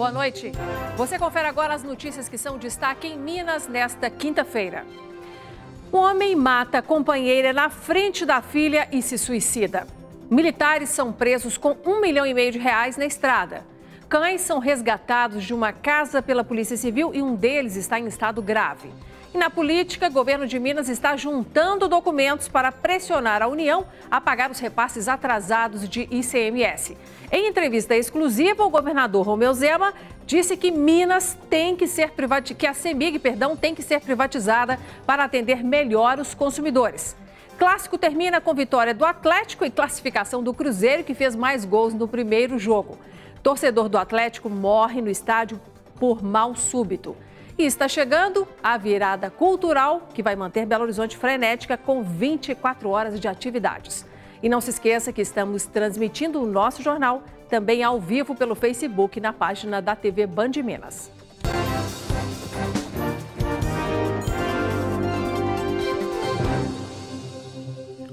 Boa noite. Você confere agora as notícias que são destaque em Minas nesta quinta-feira. Um homem mata a companheira na frente da filha e se suicida. Militares são presos com R$1,5 milhão na estrada. Cães são resgatados de uma casa pela Polícia Civil e um deles está em estado grave. E na política, o governo de Minas está juntando documentos para pressionar a União a pagar os repasses atrasados de ICMS. Em entrevista exclusiva, o governador Romeu Zema disse que Minas tem que ser que a CEMIG, tem que ser privatizada para atender melhor os consumidores. Clássico termina com vitória do Atlético e classificação do Cruzeiro, que fez mais gols no primeiro jogo. Torcedor do Atlético morre no estádio por mal súbito. E está chegando a virada cultural, que vai manter Belo Horizonte frenética com 24 horas de atividades. E não se esqueça que estamos transmitindo o nosso jornal também ao vivo pelo Facebook na página da TV Band Minas.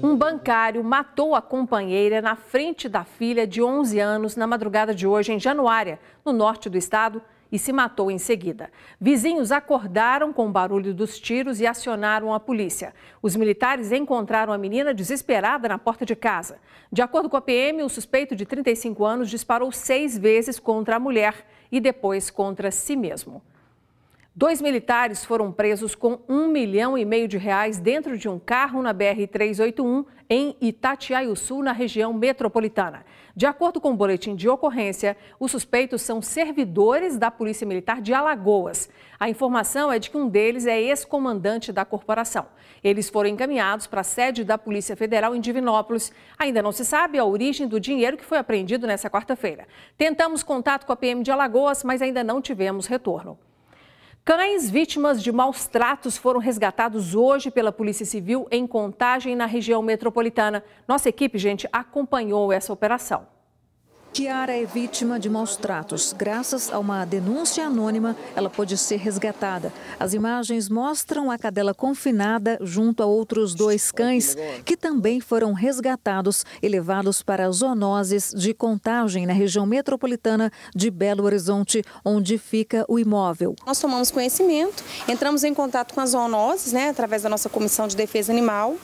Um bancário matou a companheira na frente da filha de 11 anos na madrugada de hoje em Januária, no norte do estado, e se matou em seguida. Vizinhos acordaram com o barulho dos tiros e acionaram a polícia. Os militares encontraram a menina desesperada na porta de casa. De acordo com a PM, o suspeito de 35 anos disparou 6 vezes contra a mulher e depois contra si mesmo. 2 militares foram presos com R$1,5 milhão dentro de um carro na BR-381 em Itatiaiuçu, na região metropolitana. De acordo com o boletim de ocorrência, os suspeitos são servidores da Polícia Militar de Alagoas. A informação é de que um deles é ex-comandante da corporação. Eles foram encaminhados para a sede da Polícia Federal em Divinópolis. Ainda não se sabe a origem do dinheiro que foi apreendido nessa quarta-feira. Tentamos contato com a PM de Alagoas, mas ainda não tivemos retorno. Cães vítimas de maus tratos foram resgatados hoje pela Polícia Civil em Contagem, na região metropolitana. Nossa equipe, acompanhou essa operação. Kiara é vítima de maus tratos. Graças a uma denúncia anônima, ela pôde ser resgatada. As imagens mostram a cadela confinada junto a outros 2 cães, que também foram resgatados e levados para zoonoses de Contagem, na região metropolitana de Belo Horizonte, onde fica o imóvel. Nós tomamos conhecimento, entramos em contato com as zoonoses, através da nossa Comissão de Defesa Animal.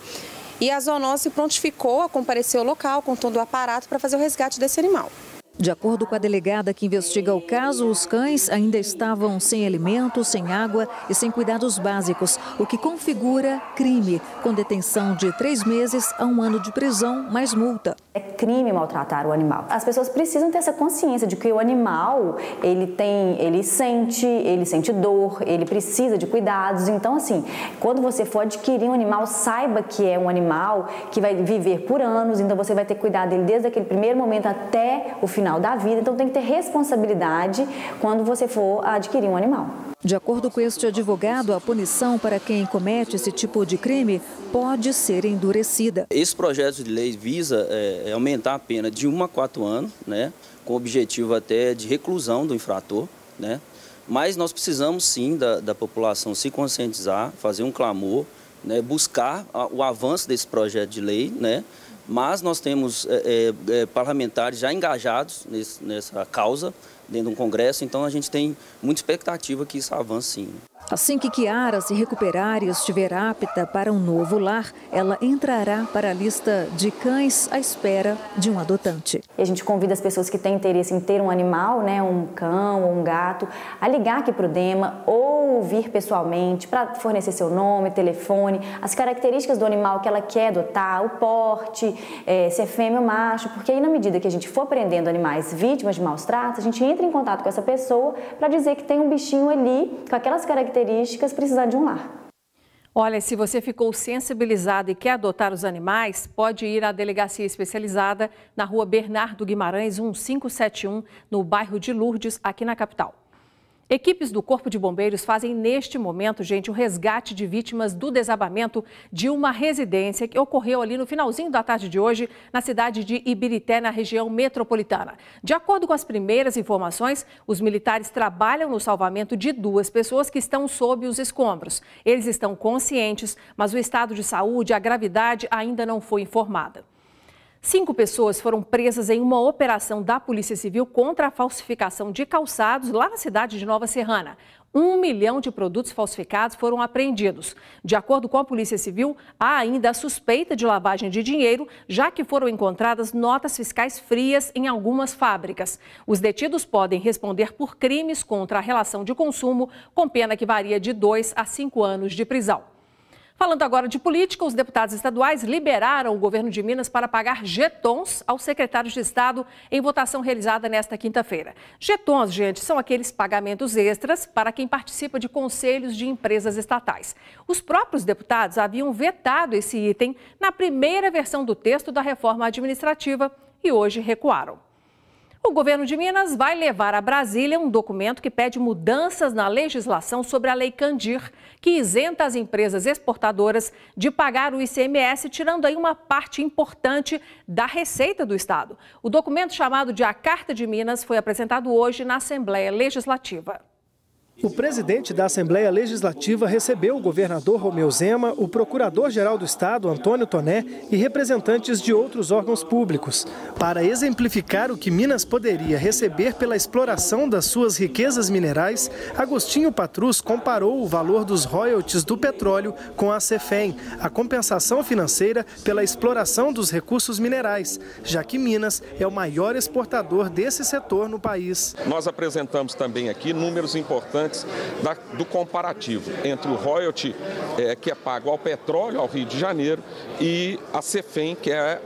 E a zoonose se prontificou a comparecer ao local com todo o aparato para fazer o resgate desse animal. De acordo com a delegada que investiga o caso, os cães ainda estavam sem alimento, sem água e sem cuidados básicos, o que configura crime, com detenção de 3 meses a 1 ano de prisão, mais multa. É crime maltratar o animal. As pessoas precisam ter essa consciência de que o animal, ele sente dor, ele precisa de cuidados. Então, assim, quando você for adquirir um animal, saiba que é um animal que vai viver por anos, então você vai ter que cuidar dele desde aquele primeiro momento até o final da vida, então tem que ter responsabilidade quando você for adquirir um animal. De acordo com este advogado, a punição para quem comete esse tipo de crime pode ser endurecida. Esse projeto de lei visa aumentar a pena de 1 a 4 anos, com o objetivo até de reclusão do infrator, Mas nós precisamos sim da população se conscientizar, fazer um clamor, buscar o avanço desse projeto de lei, Mas nós temos parlamentares já engajados nessa causa dentro do Congresso, então a gente tem muita expectativa que isso avance sim. Assim que Kiara se recuperar e estiver apta para um novo lar, ela entrará para a lista de cães à espera de um adotante. E a gente convida as pessoas que têm interesse em ter um animal, um cão ou um gato, a ligar aqui para o DEMA ou vir pessoalmente para fornecer seu nome, telefone, as características do animal que ela quer adotar, o porte, se é fêmea ou macho, porque aí na medida que a gente for prendendo animais vítimas de maus tratos, a gente entra em contato com essa pessoa para dizer que tem um bichinho ali com aquelas características precisando de um lar. Olha, se você ficou sensibilizado e quer adotar os animais, pode ir à delegacia especializada na rua Bernardo Guimarães, 1571, no bairro de Lourdes, aqui na capital. Equipes do Corpo de Bombeiros fazem neste momento, o resgate de vítimas do desabamento de uma residência que ocorreu ali no finalzinho da tarde de hoje, na cidade de Ibirité, na região metropolitana. De acordo com as primeiras informações, os militares trabalham no salvamento de 2 pessoas que estão sob os escombros. Eles estão conscientes, mas o estado de saúde, a gravidade ainda não foi informada. 5 pessoas foram presas em uma operação da Polícia Civil contra a falsificação de calçados lá na cidade de Nova Serrana. 1 milhão de produtos falsificados foram apreendidos. De acordo com a Polícia Civil, há ainda a suspeita de lavagem de dinheiro, já que foram encontradas notas fiscais frias em algumas fábricas. Os detidos podem responder por crimes contra a relação de consumo, com pena que varia de 2 a 5 anos de prisão. Falando agora de política, os deputados estaduais liberaram o governo de Minas para pagar jetons aos secretários de Estado em votação realizada nesta quinta-feira. Jetons, gente, são aqueles pagamentos extras para quem participa de conselhos de empresas estatais. Os próprios deputados haviam vetado esse item na primeira versão do texto da reforma administrativa e hoje recuaram. O governo de Minas vai levar a Brasília um documento que pede mudanças na legislação sobre a Lei Candir, que isenta as empresas exportadoras de pagar o ICMS, tirando aí uma parte importante da receita do Estado. O documento, chamado de A Carta de Minas, foi apresentado hoje na Assembleia Legislativa. O presidente da Assembleia Legislativa recebeu o governador Romeu Zema, o procurador-geral do Estado, Antônio Toné, e representantes de outros órgãos públicos, para exemplificar o que Minas poderia receber pela exploração das suas riquezas minerais. Agostinho Patrus comparou o valor dos royalties do petróleo com a CEFEM, a compensação financeira pela exploração dos recursos minerais, já que Minas é o maior exportador desse setor no país. Nós apresentamos também aqui números importantes do comparativo entre o royalty que é pago ao petróleo, ao Rio de Janeiro, e a CEFEM, que é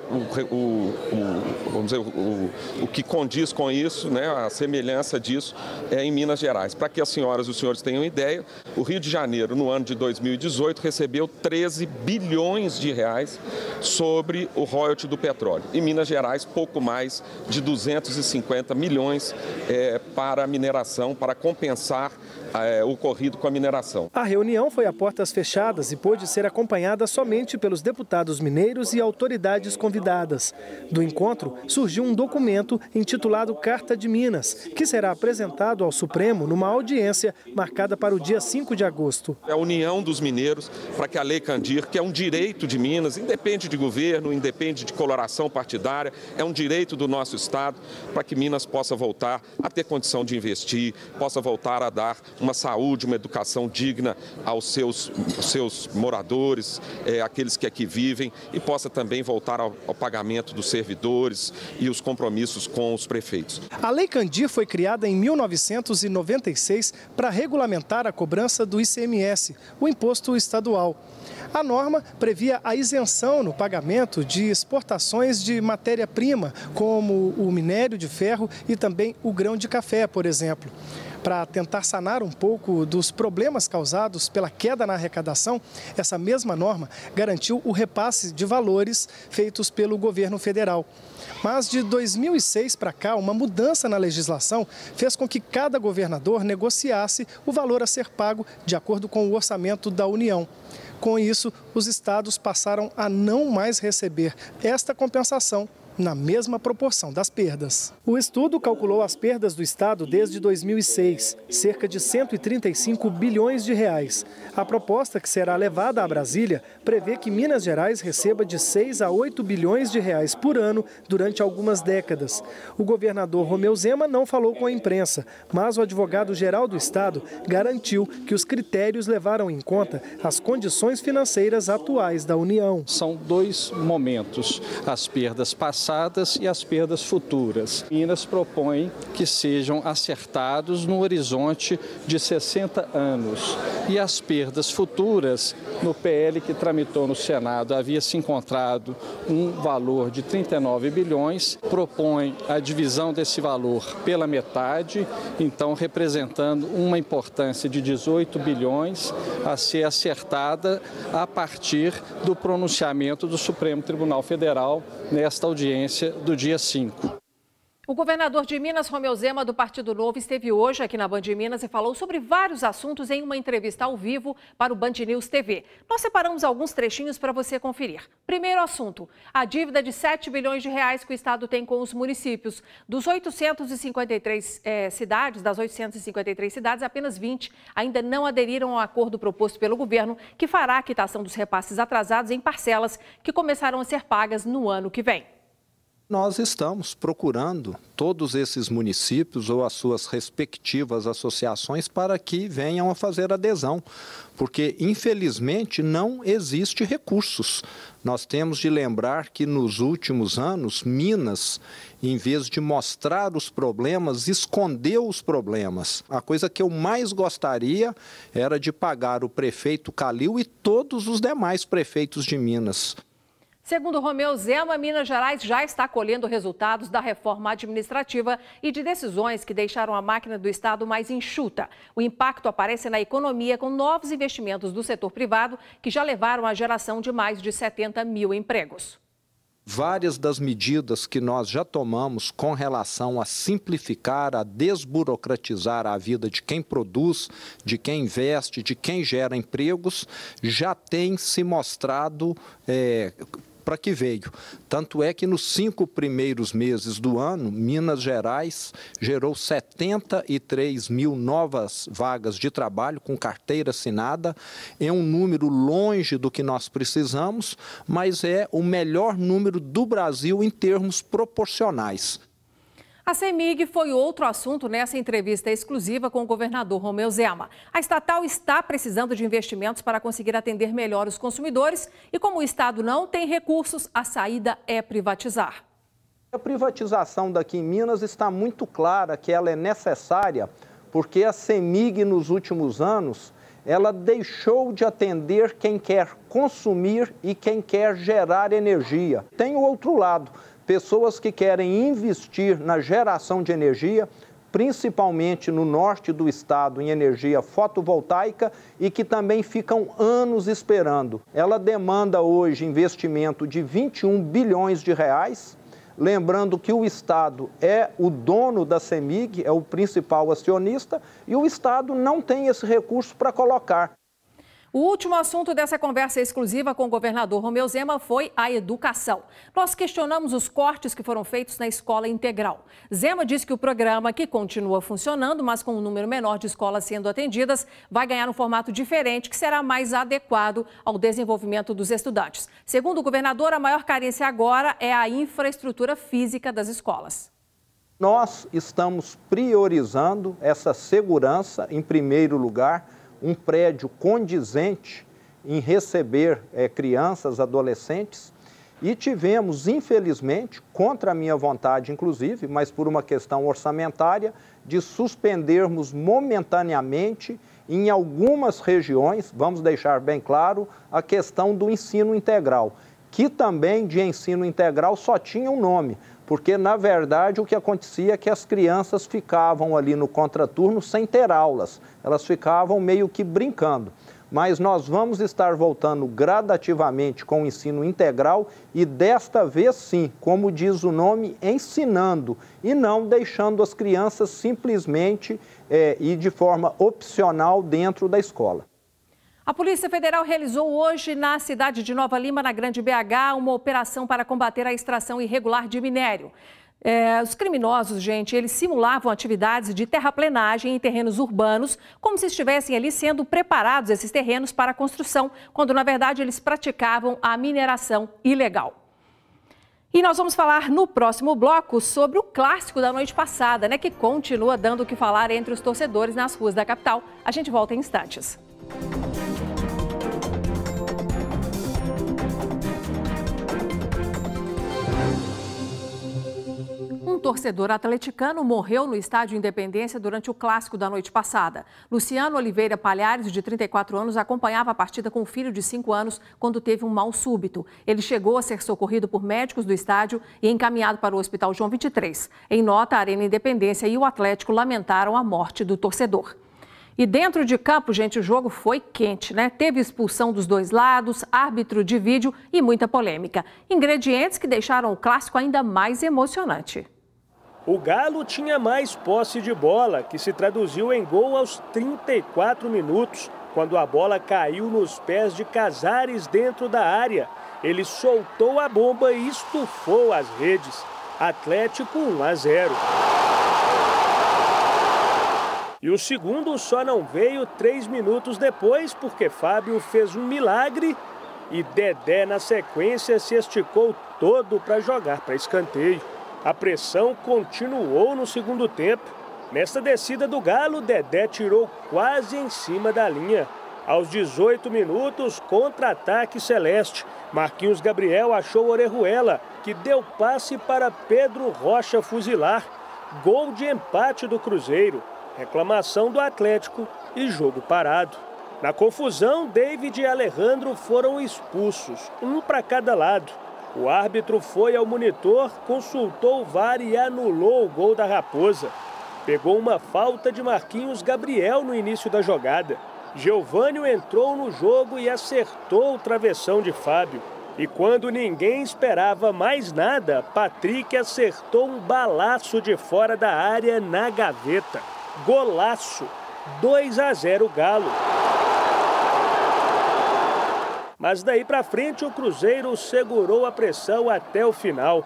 o que condiz com isso, né, a semelhança disso em Minas Gerais. Para que as senhoras e os senhores tenham ideia, o Rio de Janeiro, no ano de 2018, recebeu 13 bilhões de reais sobre o royalty do petróleo. E Minas Gerais, pouco mais de 250 milhões para a mineração, para compensar ocorrido com a mineração. A reunião foi a portas fechadas e pôde ser acompanhada somente pelos deputados mineiros e autoridades convidadas. Do encontro surgiu um documento intitulado Carta de Minas, que será apresentado ao Supremo numa audiência marcada para o dia 5 de agosto. É a união dos mineiros para que a Lei Candir, que é um direito de Minas, independe de governo, independe de coloração partidária, é um direito do nosso Estado, para que Minas possa voltar a ter condição de investir, possa voltar a dar uma saúde, uma educação digna aos seus moradores, aqueles que aqui vivem, e possa também voltar ao pagamento dos servidores e os compromissos com os prefeitos. A Lei Candir foi criada em 1996 para regulamentar a cobrança do ICMS, o imposto estadual. A norma previa a isenção no pagamento de exportações de matéria-prima, como o minério de ferro e também o grão de café, por exemplo. Para tentar sanar um pouco dos problemas causados pela queda na arrecadação, essa mesma norma garantiu o repasse de valores feitos pelo governo federal. Mas de 2006 para cá, uma mudança na legislação fez com que cada governador negociasse o valor a ser pago de acordo com o orçamento da União. Com isso, os estados passaram a não mais receber esta compensação na mesma proporção das perdas. O estudo calculou as perdas do Estado desde 2006, cerca de 135 bilhões de reais. A proposta, que será levada a Brasília, prevê que Minas Gerais receba de 6 a 8 bilhões de reais por ano durante algumas décadas. O governador Romeu Zema não falou com a imprensa, mas o advogado-geral do Estado garantiu que os critérios levaram em conta as condições financeiras atuais da União. São dois momentos, as perdas passadas e as perdas futuras. Minas propõe que sejam acertados no horizonte de 60 anos. E as perdas futuras, no PL que tramitou no Senado, havia se encontrado um valor de 39 bilhões, propõe a divisão desse valor pela metade, então representando uma importância de 18 bilhões a ser acertada a partir do pronunciamento do Supremo Tribunal Federal nesta audiência do dia 5. O governador de Minas, Romeu Zema, do Partido Novo, esteve hoje aqui na Band Minas e falou sobre vários assuntos em uma entrevista ao vivo para o Band News TV. Nós separamos alguns trechinhos para você conferir. Primeiro assunto, a dívida de 7 bilhões de reais que o Estado tem com os municípios. Das 853 cidades, apenas 20 ainda não aderiram ao acordo proposto pelo governo, que fará a quitação dos repasses atrasados em parcelas que começarão a ser pagas no ano que vem. Nós estamos procurando todos esses municípios ou as suas respectivas associações para que venham a fazer adesão, porque, infelizmente, não existe recursos. Nós temos de lembrar que, nos últimos anos, Minas, em vez de mostrar os problemas, escondeu os problemas. A coisa que eu mais gostaria era de pagar o prefeito Calil e todos os demais prefeitos de Minas. Segundo Romeu Zema, Minas Gerais já está colhendo resultados da reforma administrativa e de decisões que deixaram a máquina do Estado mais enxuta. O impacto aparece na economia com novos investimentos do setor privado que já levaram à geração de mais de 70 mil empregos. Várias das medidas que nós já tomamos com relação a simplificar, a desburocratizar a vida de quem produz, de quem investe, de quem gera empregos, já têm se mostrado para que veio. Tanto é que nos 5 primeiros meses do ano, Minas Gerais gerou 73 mil novas vagas de trabalho com carteira assinada. É um número longe do que nós precisamos, mas é o melhor número do Brasil em termos proporcionais. A CEMIG foi outro assunto nessa entrevista exclusiva com o governador Romeu Zema. A estatal está precisando de investimentos para conseguir atender melhor os consumidores e, como o Estado não tem recursos, a saída é privatizar. A privatização daqui em Minas está muito clara que ela é necessária porque a CEMIG, nos últimos anos, ela deixou de atender quem quer consumir e quem quer gerar energia. Tem o outro lado. Pessoas que querem investir na geração de energia, principalmente no norte do estado, em energia fotovoltaica e que também ficam anos esperando. Ela demanda hoje investimento de 21 bilhões de reais, lembrando que o estado é o dono da CEMIG, é o principal acionista, e o estado não tem esse recurso para colocar. O último assunto dessa conversa exclusiva com o governador Romeu Zema foi a educação. Nós questionamos os cortes que foram feitos na escola integral. Zema disse que o programa, que continua funcionando, mas com um número menor de escolas sendo atendidas, vai ganhar um formato diferente que será mais adequado ao desenvolvimento dos estudantes. Segundo o governador, a maior carência agora é a infraestrutura física das escolas. Nós estamos priorizando essa segurança em primeiro lugar, um prédio condizente em receber crianças, adolescentes, e tivemos, infelizmente, contra a minha vontade inclusive, mas por uma questão orçamentária, de suspendermos momentaneamente, em algumas regiões, vamos deixar bem claro, a questão do ensino integral, que também de ensino integral só tinha um nome, porque, na verdade, o que acontecia é que as crianças ficavam ali no contraturno sem ter aulas, elas ficavam meio que brincando. Mas nós vamos estar voltando gradativamente com o ensino integral e desta vez sim, como diz o nome, ensinando e não deixando as crianças simplesmente e de forma opcional dentro da escola. A Polícia Federal realizou hoje na cidade de Nova Lima, na Grande BH, uma operação para combater a extração irregular de minério. Os criminosos, gente, eles simulavam atividades de terraplenagem em terrenos urbanos, como se estivessem ali sendo preparados esses terrenos para a construção, quando na verdade eles praticavam a mineração ilegal. E nós vamos falar no próximo bloco sobre o clássico da noite passada, né, que continua dando o que falar entre os torcedores nas ruas da capital. A gente volta em instantes. Um torcedor atleticano morreu no Estádio Independência durante o clássico da noite passada. Luciano Oliveira Palhares, de 34 anos, acompanhava a partida com o filho de 5 anos quando teve um mal súbito. Ele chegou a ser socorrido por médicos do estádio e encaminhado para o Hospital João 23. Em nota, a Arena Independência e o Atlético lamentaram a morte do torcedor. E dentro de campo, gente, o jogo foi quente, né? Teve expulsão dos dois lados, árbitro de vídeo e muita polêmica. Ingredientes que deixaram o clássico ainda mais emocionante. O Galo tinha mais posse de bola, que se traduziu em gol aos 34 minutos, quando a bola caiu nos pés de Casares dentro da área. Ele soltou a bomba e estufou as redes. Atlético 1-0. E o segundo só não veio 3 minutos depois, porque Fábio fez um milagre e Dedé, na sequência, se esticou todo para jogar para escanteio. A pressão continuou no segundo tempo. Nesta descida do Galo, Dedé tirou quase em cima da linha. Aos 18 minutos, contra-ataque celeste. Marquinhos Gabriel achou Orejuela, que deu passe para Pedro Rocha fuzilar. Gol de empate do Cruzeiro. Reclamação do Atlético e jogo parado. Na confusão, David e Alejandro foram expulsos, um para cada lado. O árbitro foi ao monitor, consultou o VAR e anulou o gol da Raposa. Pegou uma falta de Marquinhos Gabriel no início da jogada. Geovânio entrou no jogo e acertou o travessão de Fábio. E quando ninguém esperava mais nada, Patrick acertou um balaço de fora da área na gaveta. Golaço! 2-0 Galo. Mas daí para frente o Cruzeiro segurou a pressão até o final.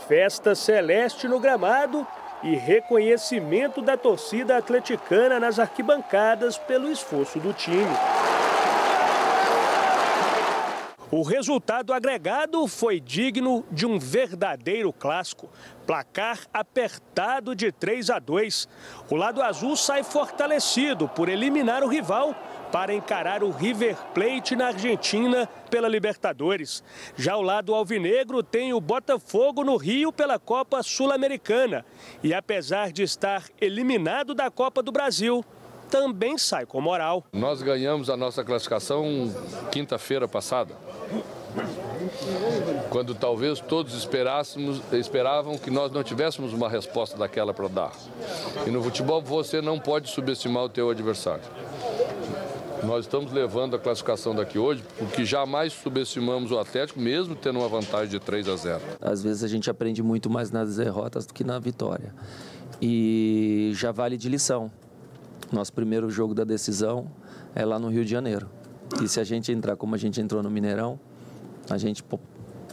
Festa celeste no gramado e reconhecimento da torcida atleticana nas arquibancadas pelo esforço do time. O resultado agregado foi digno de um verdadeiro clássico. Placar apertado de 3-2. O lado azul sai fortalecido por eliminar o rival para encarar o River Plate na Argentina pela Libertadores. Já o lado alvinegro tem o Botafogo no Rio pela Copa Sul-Americana. E apesar de estar eliminado da Copa do Brasil, também sai com moral. Nós ganhamos a nossa classificação quinta-feira passada, quando talvez todos esperavam que nós não tivéssemos uma resposta daquela para dar. E no futebol você não pode subestimar o teu adversário. Nós estamos levando a classificação daqui hoje porque jamais subestimamos o Atlético, mesmo tendo uma vantagem de 3-0. Às vezes a gente aprende muito mais nas derrotas do que na vitória. E já vale de lição. Nosso primeiro jogo da decisão é lá no Rio de Janeiro. E se a gente entrar como a gente entrou no Mineirão, a gente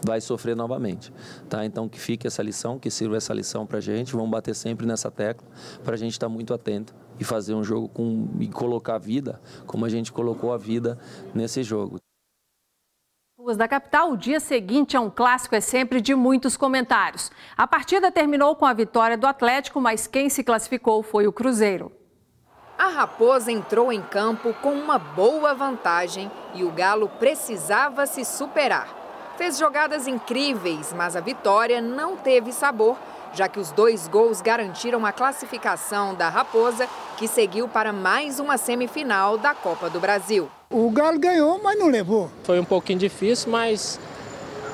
vai sofrer novamente. Tá? Então que fique essa lição, que sirva essa lição para a gente. Vamos bater sempre nessa tecla para a gente estar muito atento e fazer um jogo e colocar a vida como a gente colocou a vida nesse jogo. Ruas da capital, o dia seguinte a um clássico é sempre de muitos comentários. A partida terminou com a vitória do Atlético, mas quem se classificou foi o Cruzeiro. A Raposa entrou em campo com uma boa vantagem e o Galo precisava se superar. Fez jogadas incríveis, mas a vitória não teve sabor, já que os 2 gols garantiram a classificação da Raposa, que seguiu para mais uma semifinal da Copa do Brasil. O Galo ganhou, mas não levou. Foi um pouquinho difícil, mas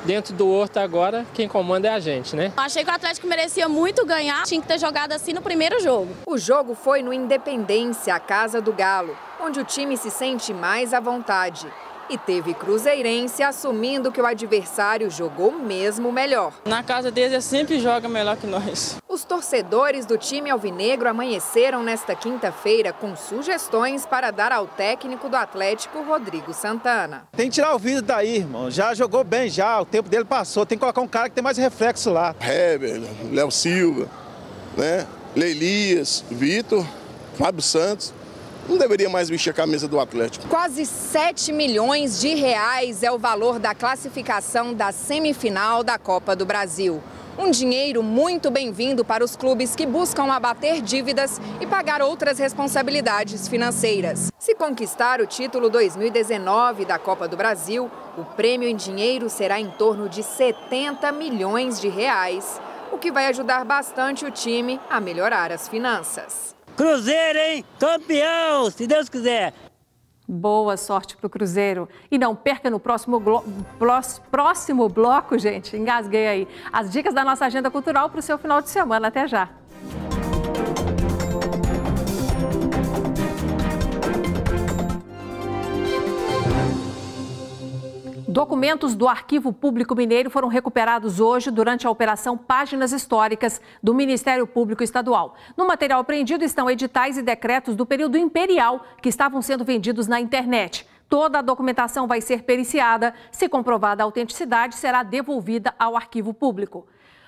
dentro do Horto agora, quem comanda é a gente, né? Achei que o Atlético merecia muito ganhar, tinha que ter jogado assim no primeiro jogo. O jogo foi no Independência, a casa do Galo, onde o time se sente mais à vontade. E teve cruzeirense assumindo que o adversário jogou mesmo melhor. Na casa deles, eles sempre joga melhor que nós. Os torcedores do time alvinegro amanheceram nesta quinta-feira com sugestões para dar ao técnico do Atlético, Rodrigo Santana. Tem que tirar o vidro daí, irmão. Já jogou bem, o tempo dele passou. Tem que colocar um cara que tem mais reflexo lá. Heber, Léo Silva, né? Leilias, Vitor, Fábio Santos. Não deveria mais vestir a camisa do Atlético. Quase 7 milhões de reais é o valor da classificação da semifinal da Copa do Brasil. Um dinheiro muito bem-vindo para os clubes que buscam abater dívidas e pagar outras responsabilidades financeiras. Se conquistar o título 2019 da Copa do Brasil, o prêmio em dinheiro será em torno de 70 milhões de reais, o que vai ajudar bastante o time a melhorar as finanças. Cruzeiro, hein? Campeão, se Deus quiser. Boa sorte pro Cruzeiro. E não perca no próximo bloco, gente, engasguei aí, as dicas da nossa agenda cultural para o seu final de semana. Até já. Documentos do Arquivo Público Mineiro foram recuperados hoje durante a Operação Páginas Históricas do Ministério Público Estadual. No material apreendido estão editais e decretos do período imperial que estavam sendo vendidos na internet. Toda a documentação vai ser periciada. Se comprovada a autenticidade, será devolvida ao Arquivo Público.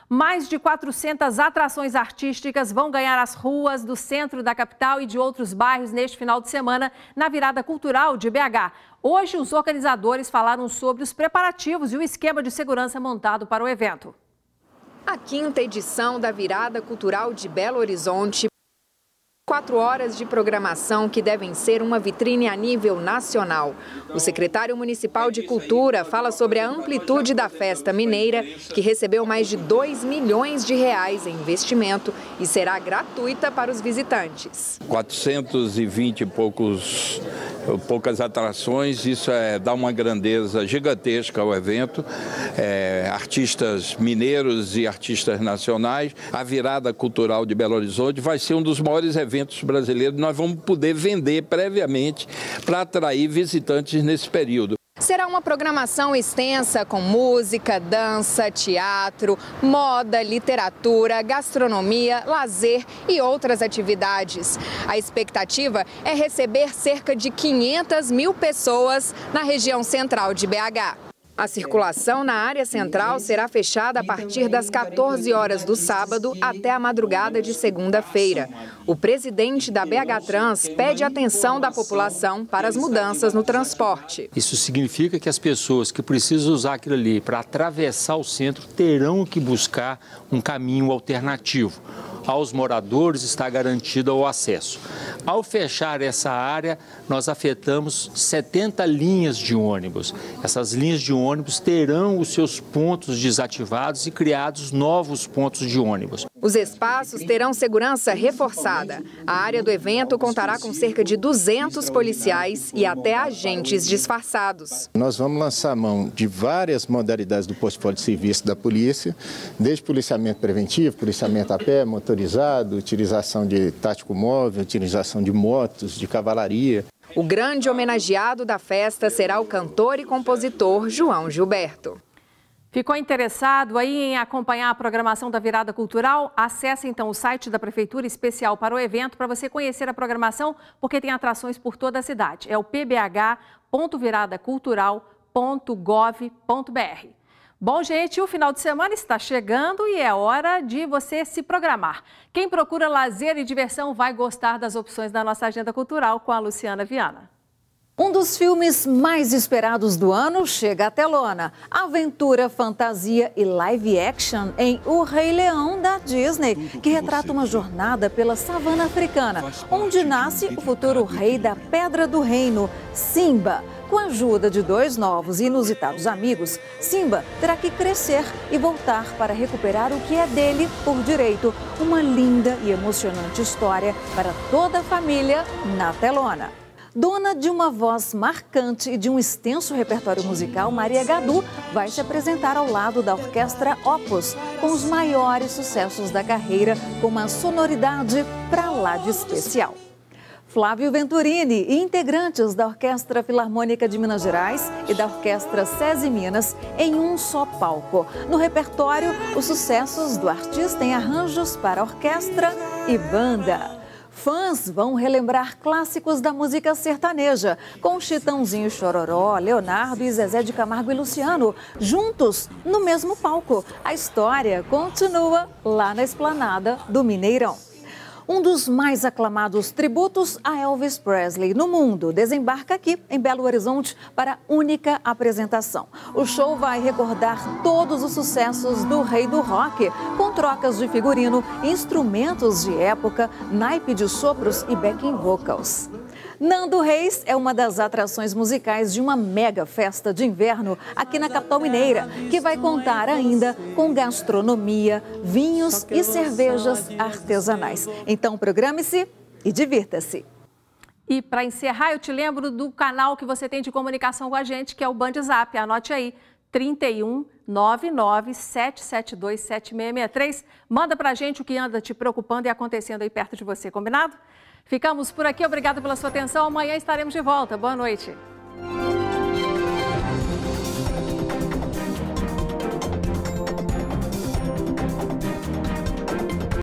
Mais de 400 atrações artísticas vão ganhar as ruas do centro da capital e de outros bairros neste final de semana na Virada Cultural de BH. Hoje, os organizadores falaram sobre os preparativos e o esquema de segurança montado para o evento. A 5ª edição da Virada Cultural de Belo Horizonte. 4 horas de programação que devem ser uma vitrine a nível nacional. O secretário municipal de Cultura fala sobre a amplitude da festa mineira, que recebeu mais de 2 milhões de reais em investimento e será gratuita para os visitantes. 420 e poucas atrações, isso dá uma grandeza gigantesca ao evento. Artistas mineiros e artistas nacionais. A Virada Cultural de Belo Horizonte vai ser um dos maiores eventos brasileiros. Nós vamos poder vender previamente para atrair visitantes nesse período. Será uma programação extensa com música, dança, teatro, moda, literatura, gastronomia, lazer e outras atividades. A expectativa é receber cerca de 500 mil pessoas na região central de BH. A circulação na área central será fechada a partir das 14 horas do sábado até a madrugada de segunda-feira. O presidente da BH Trans pede atenção da população para as mudanças no transporte. Isso significa que as pessoas que precisam usar aquilo ali para atravessar o centro terão que buscar um caminho alternativo. Aos moradores está garantido o acesso. Ao fechar essa área, nós afetamos 70 linhas de ônibus. Essas linhas de ônibus terão os seus pontos desativados e criados novos pontos de ônibus. Os espaços terão segurança reforçada. A área do evento contará com cerca de 200 policiais e até agentes disfarçados. Nós vamos lançar mão de várias modalidades do portfólio de serviço da polícia, desde policiamento preventivo, policiamento a pé, motorizado, utilização de tático móvel, utilização de motos, de cavalaria. O grande homenageado da festa será o cantor e compositor João Gilberto. Ficou interessado aí em acompanhar a programação da Virada Cultural? Acesse então o site da Prefeitura especial para o evento para você conhecer a programação, porque tem atrações por toda a cidade. É o pbh.viradacultural.gov.br. Bom, gente, o final de semana está chegando e é hora de você se programar. Quem procura lazer e diversão vai gostar das opções da nossa agenda cultural com a Luciana Viana. Um dos filmes mais esperados do ano chega à telona. Aventura, fantasia e live action em O Rei Leão da Disney, que retrata uma jornada pela savana africana, onde nasce o futuro rei da Pedra do Reino, Simba. Com a ajuda de 2 novos e inusitados amigos, Simba terá que crescer e voltar para recuperar o que é dele por direito. Uma linda e emocionante história para toda a família na telona. Dona de uma voz marcante e de um extenso repertório musical, Maria Gadu vai se apresentar ao lado da Orquestra Opus, com os maiores sucessos da carreira, com uma sonoridade pra lá de especial. Flávio Venturini e integrantes da Orquestra Filarmônica de Minas Gerais e da Orquestra SESI Minas em um só palco. No repertório, os sucessos do artista em arranjos para orquestra e banda. Fãs vão relembrar clássicos da música sertaneja, com Chitãozinho e Chororó, Leonardo e Zezé de Camargo e Luciano, juntos no mesmo palco. A história continua lá na esplanada do Mineirão. Um dos mais aclamados tributos a Elvis Presley no mundo desembarca aqui em Belo Horizonte para única apresentação. O show vai recordar todos os sucessos do rei do rock, com trocas de figurino, instrumentos de época, naipe de sopros e backing vocals. Nando Reis é uma das atrações musicais de uma mega festa de inverno aqui na capital mineira, que vai contar ainda com gastronomia, vinhos e cervejas artesanais. Então programe-se e divirta-se. E para encerrar, eu te lembro do canal que você tem de comunicação com a gente, que é o BandZap. Anote aí, 31 99 772 7663. Manda pra gente o que anda te preocupando e acontecendo aí perto de você, combinado? Ficamos por aqui, obrigada pela sua atenção. Amanhã estaremos de volta. Boa noite.